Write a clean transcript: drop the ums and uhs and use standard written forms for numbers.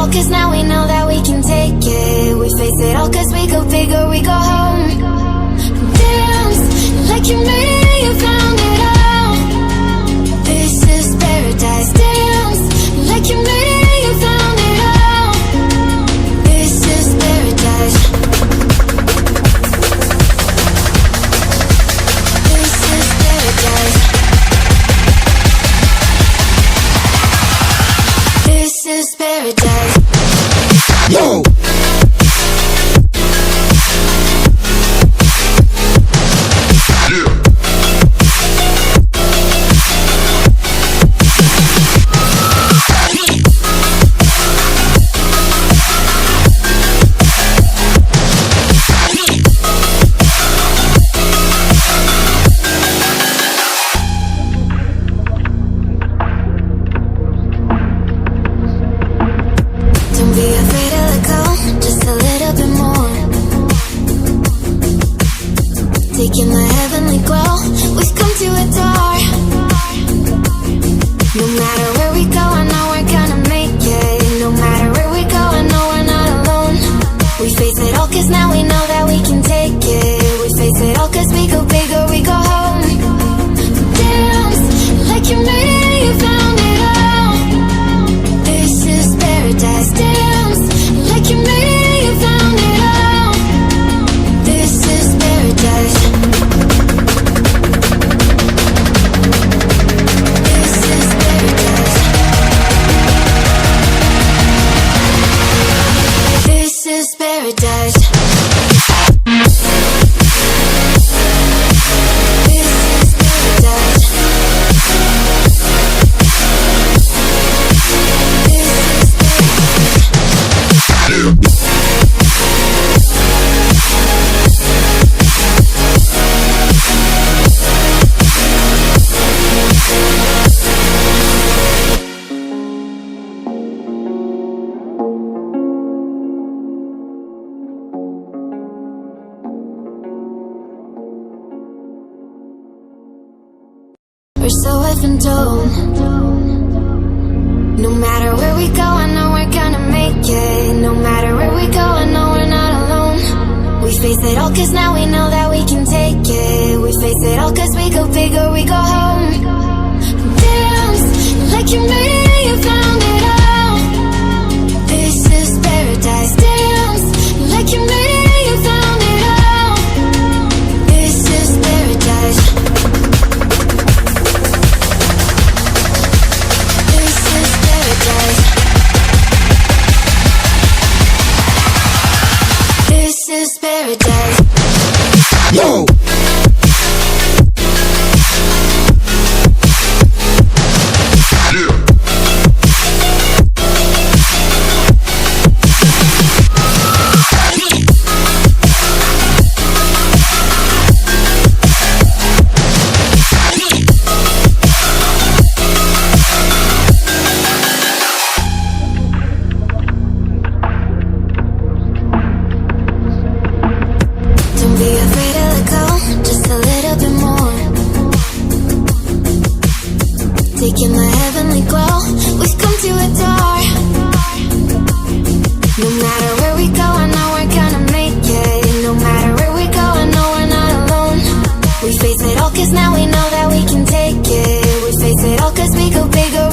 all cause now we know that we can take it. We face it all cause we go big or we go home. Dance like you made it, you found it all. This is paradise. Dance like you made it, you found it all. This is paradise. This is paradise. This is paradise. Yo! Taking the heavenly glow, we've come to adore. No matter where we go, I know we're gonna make it. No matter where we go, I know we're not alone. We face it all cause now we know that we can take it. We face it all cause we go big or we go home. Dance like you made it, you found it all. This is paradise. Dance like you made it, you found it all. This is paradise. This is paradise. We're so effing told. No matter where we go, I know we're gonna make it. No matter where we go, I know we're not alone. We face it all cause now we know that we can take it. We face it all cause we go big or we go home. Dance like you made it, you found it all. This is paradise. Dance like you made it, you found it all. This is paradise. This is paradise. Yo! Taking the heavenly glow, we've come to adore. No matter where we go, I know we're gonna make it. No matter where we go, I know we're not alone. We face it all cause now we know that we can take it. We face it all cause we go big or